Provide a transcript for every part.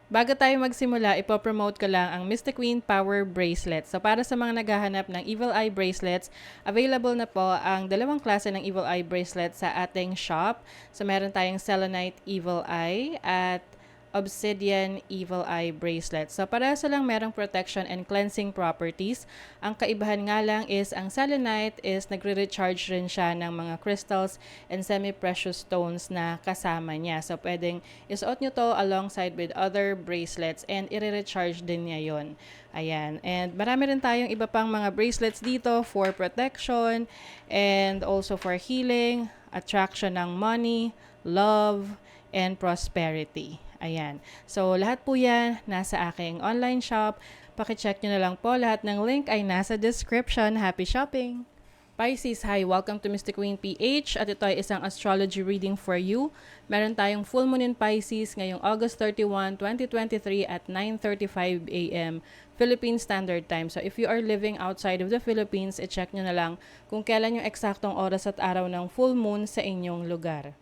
Bago tayo magsimula, ipopromote ko lang ang Mystic Queen Power Bracelet. So para sa mga naghahanap ng Evil Eye Bracelets, available na po ang dalawang klase ng Evil Eye Bracelet sa ating shop. So meron tayong Selenite Evil Eye at Obsidian Evil Eye Bracelet. So parehas lang merong protection and cleansing properties. Ang kaibahan nga lang is ang selenite is nagre-recharge rin siya ng mga crystals and semi-precious stones na kasama niya. So pwedeng isuot nyo to alongside with other bracelets and i-recharge din niya yon. Ayan. And marami rin tayong iba pang mga bracelets dito for protection and also for healing, attraction ng money, love, and prosperity. Ayan. So, lahat po yan nasa aking online shop. Pakicheck nyo na lang po. Lahat ng link ay nasa description. Happy shopping! Pisces, hi! Welcome to Mystic Queen PH at ito ay isang astrology reading for you. Meron tayong full moon in Pisces ngayong August 31, 2023 at 9:35 a.m. Philippine Standard Time. So if you are living outside of the Philippines, i-check nyo na lang kung kailan yung eksaktong oras at araw ng full moon sa inyong lugar.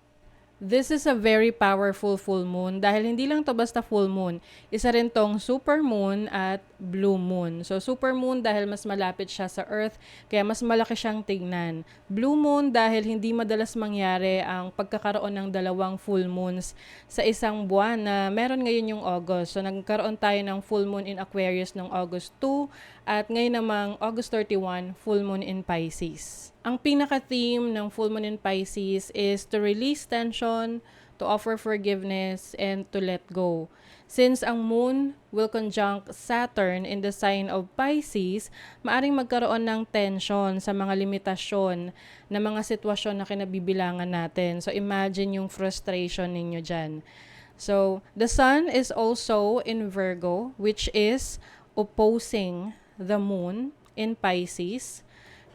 This is a very powerful full moon dahil hindi lang to basta full moon. Isa rin tong super moon at blue moon. So super moon dahil mas malapit siya sa Earth kaya mas malaki siyang tignan. Blue moon dahil hindi madalas mangyari ang pagkakaroon ng dalawang full moons sa isang buwan na meron ngayon yung August. So nagkaroon tayo ng full moon in Aquarius noong August 2 at ngayon namang August 31 full moon in Pisces. Ang pinaka-theme ng full moon in Pisces is to release tension, to offer forgiveness, and to let go. Since ang moon will conjunct Saturn in the sign of Pisces, maaring magkaroon ng tension sa mga limitasyon na mga sitwasyon na kinabibilangan natin. So imagine yung frustration ninyo dyan. So the sun is also in Virgo, which is opposing the moon in Pisces.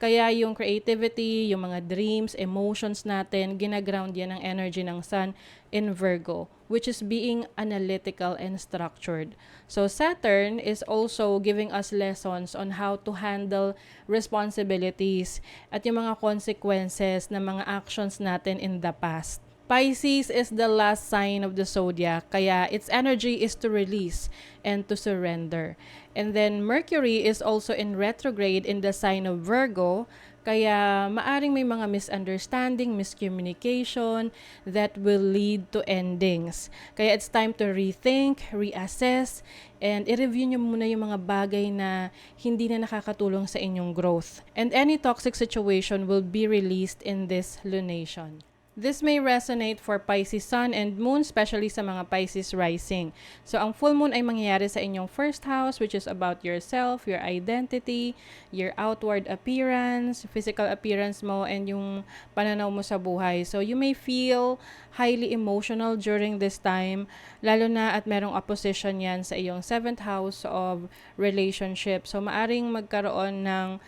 Kaya yung creativity, yung mga dreams, emotions natin, ginaground yan ng energy ng sun in Virgo, which is being analytical and structured. So Saturn is also giving us lessons on how to handle responsibilities at yung mga consequences ng mga actions natin in the past. Pisces is the last sign of the zodiac, kaya its energy is to release and to surrender. And then Mercury is also in retrograde in the sign of Virgo, kaya maaring may mga misunderstanding, miscommunication that will lead to endings. Kaya it's time to rethink, reassess, and i-review nyo muna yung mga bagay na hindi na nakakatulong sa inyong growth. And any toxic situation will be released in this lunation. This may resonate for Pisces Sun and Moon, especially sa mga Pisces rising. So, ang full moon ay mangyayari sa inyong first house, which is about yourself, your identity, your outward appearance, physical appearance mo, and yung pananaw mo sa buhay. So, you may feel highly emotional during this time, lalo na at merong opposition yan sa iyong 7th house of relationship. So, maaring magkaroon ng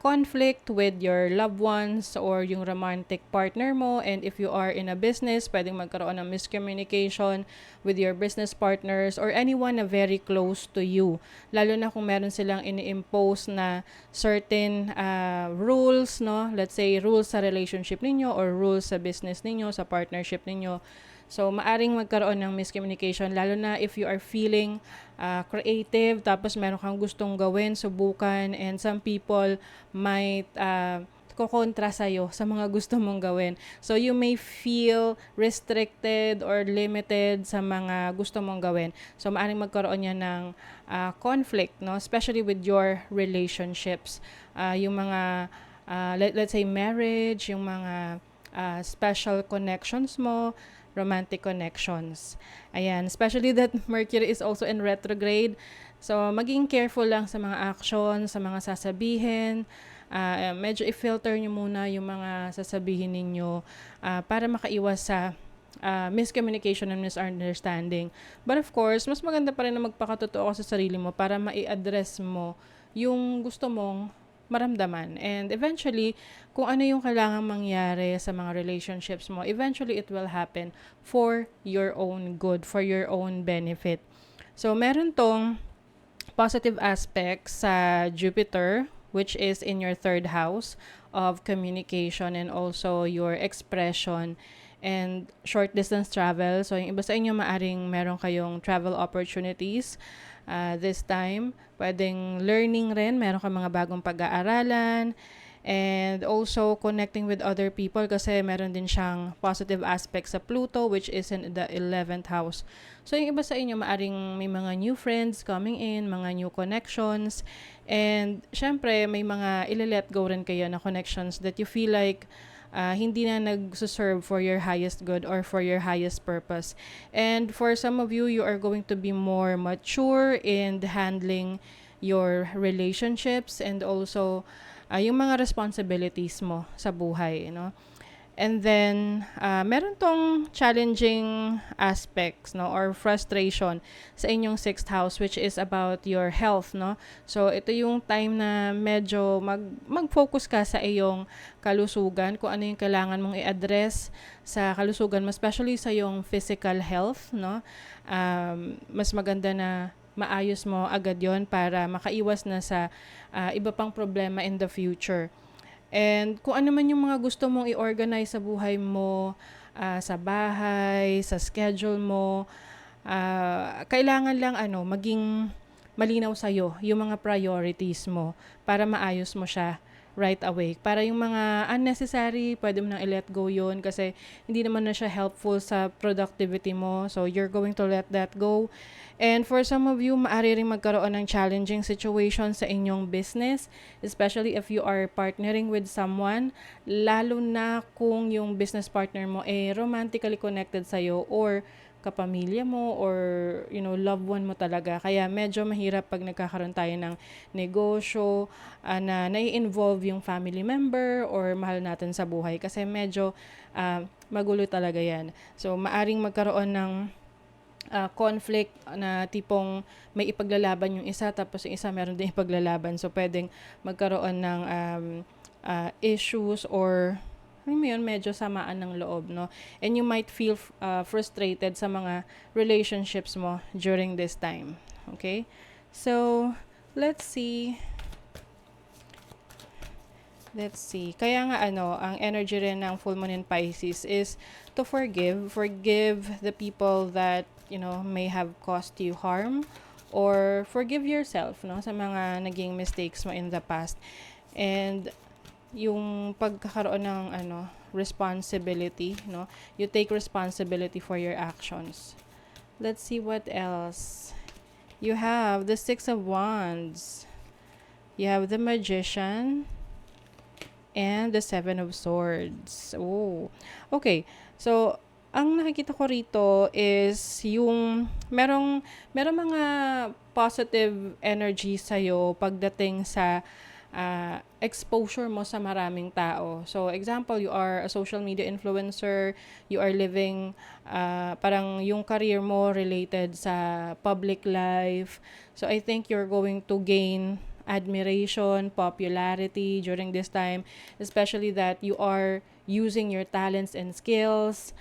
conflict with your loved ones or yung romantic partner mo, and if you are in a business, pwedeng magkaroon ng miscommunication with your business partners or anyone na very close to you. Lalo na kung meron silang ini-impose na certain rules, no? Let's say rules sa relationship ninyo or rules sa business ninyo, sa partnership ninyo. So, maaring magkaroon ng miscommunication, lalo na if you are feeling creative, tapos meron kang gustong gawin, subukan, and some people might kukontra sa'yo sa mga gusto mong gawin. So, you may feel restricted or limited sa mga gusto mong gawin. So, maaring magkaroon yan ng conflict, no? Especially with your relationships. Yung mga, let's say, marriage, yung mga special connections mo, romantic connections. Ayan, especially that Mercury is also in retrograde. So, maging careful lang sa mga actions, sa mga sasabihin. Medyo i-filter nyo muna yung mga sasabihin ninyo para makaiwas sa miscommunication and misunderstanding. But of course, mas maganda pa rin na magpakatotoo ka sa sarili mo para mai-address mo yung gusto mong maramdaman. And eventually, kung ano yung kailangan mangyari sa mga relationships mo, eventually it will happen for your own good, for your own benefit. So, meron tong positive aspects sa Jupiter, which is in your 3rd house of communication and also your expression and short distance travel. So yung iba sa inyo maaring meron kayong travel opportunities this time. Pwedeng learning rin, meron kang mga bagong pag-aaralan, and also connecting with other people kasi meron din siyang positive aspects sa Pluto, which is in the 11th house. So yung iba sa inyo maaring may mga new friends coming in, mga new connections, and syempre may mga ile-let go rin kayo na connections that you feel like hindi na nag-serve for your highest good or for your highest purpose. And for some of you, you are going to be more mature in handling your relationships and also yung mga responsibilities mo sa buhay, no? And then, meron tong challenging aspects, no, or frustration sa inyong sixth house, which is about your health, no. So, ito yung time na medyo mag-focus ka sa iyong kalusugan, kung ano yung kailangan mong i-address sa kalusugan mo, especially sa iyong physical health, no. Mas maganda na maayos mo agad yon para makaiwas na sa iba pang problema in the future. And kung ano man yung mga gusto mong i-organize sa buhay mo, sa bahay, sa schedule mo, kailangan lang maging malinaw sa'yo yung mga priorities mo para maayos mo siya right away. Para yung mga unnecessary, pwede mo nang i-let go yun kasi hindi naman na siya helpful sa productivity mo. So, you're going to let that go. And for some of you, maaari rin magkaroon ng challenging situation sa inyong business, especially if you are partnering with someone, lalo na kung yung business partner mo ay romantically connected sa'yo or kapamilya mo or loved one mo talaga. Kaya medyo mahirap pag nagkakaroon tayo ng negosyo na nai-involve yung family member or mahal natin sa buhay kasi medyo magulo talaga yan. So maaring magkaroon ng conflict na tipong may ipaglalaban yung isa tapos yung isa meron din ipaglalaban. So pwedeng magkaroon ng issues or medyo samaan ng loob, no? And you might feel frustrated sa mga relationships mo during this time. Okay? So, let's see. Kaya nga ang energy rin ng full moon in Pisces is to forgive. Forgive the people that, may have caused you harm or forgive yourself, no, sa mga naging mistakes mo in the past. And yung pagkakaroon ng responsibility, no? You take responsibility for your actions. Let's see what else. You have the Six of Wands. You have the Magician and the Seven of Swords. Oh. Okay. So, ang nakikita ko rito is yung merong mga positive energy sa'yo pagdating sa exposure mo sa maraming tao. So, example, you are a social media influencer, you are living, parang yung career mo related sa public life. So, I think you're going to gain admiration, popularity during this time, especially that you are using your talents and skills.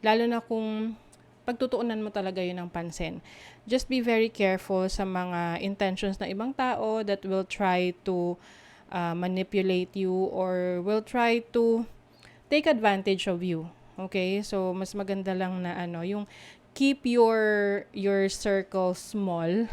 Lalo na kung pagtutuunan mo talaga yun ng pansin. Just be very careful sa mga intentions ng ibang tao that will try to manipulate you or will try to take advantage of you. Okay? So, mas maganda lang na yung keep your circle small,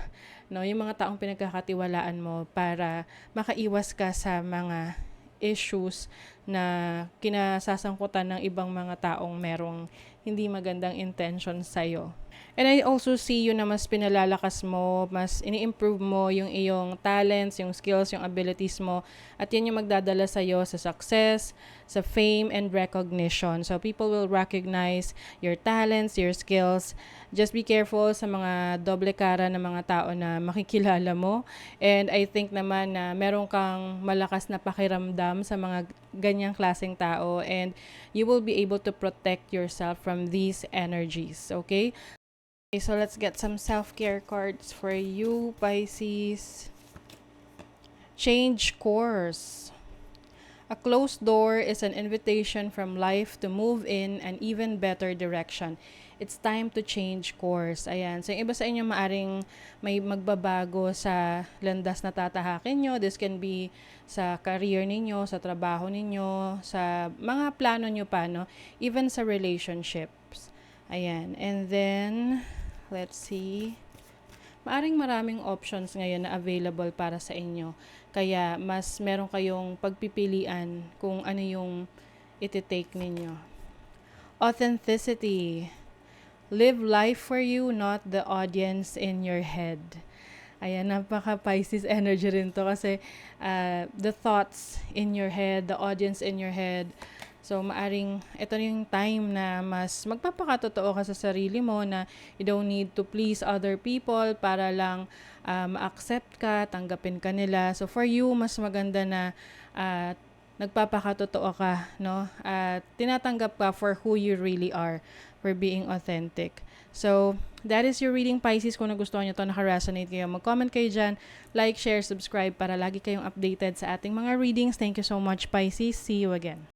no? Yung mga taong pinagkakatiwalaan mo para makaiwas ka sa mga issues na kinasasangkutan ng ibang mga taong merong hindi magandang intention sa'yo. And I also see you na mas pinalalakas mo, mas ini-improve mo yung iyong talents, yung skills, yung abilities mo. At yan yung magdadala sa'yo sa success, sa fame, and recognition. So people will recognize your talents, your skills. Just be careful sa mga doble cara na mga tao na makikilala mo. And I think naman na meron kang malakas na pakiramdam sa mga ganyang klaseng tao. And you will be able to protect yourself from these energies. Okay, so let's get some self-care cards for you, Pisces. Change course. A closed door is an invitation from life to move in an even better direction. It's time to change course. Ayan. So, yung iba sa inyo maaring may magbabago sa landas na tatahakin nyo. This can be sa career ninyo, sa trabaho ninyo, sa mga plano nyo pa, no? Even sa relationships. Ayan. And then, let's see. Maaring maraming options ngayon na available para sa inyo. Kaya mas meron kayong pagpipilian kung ano yung iti-take ninyo. Authenticity. Live life for you, not the audience in your head. Ayan, napaka-Pisces energy rin to kasi the thoughts in your head, the audience in your head. So, maaring ito yung time na mas magpapakatotoo ka sa sarili mo na you don't need to please other people para lang ma-accept ka, tanggapin ka nila. So, for you, mas maganda na nagpapakatotoo ka, no? At tinatanggap ka for who you really are, for being authentic. So, that is your reading, Pisces. Kung nagustuhan nyo to, naka-resonate kayo, mag-comment kayo dyan, like, share, subscribe para lagi kayong updated sa ating mga readings. Thank you so much, Pisces. See you again.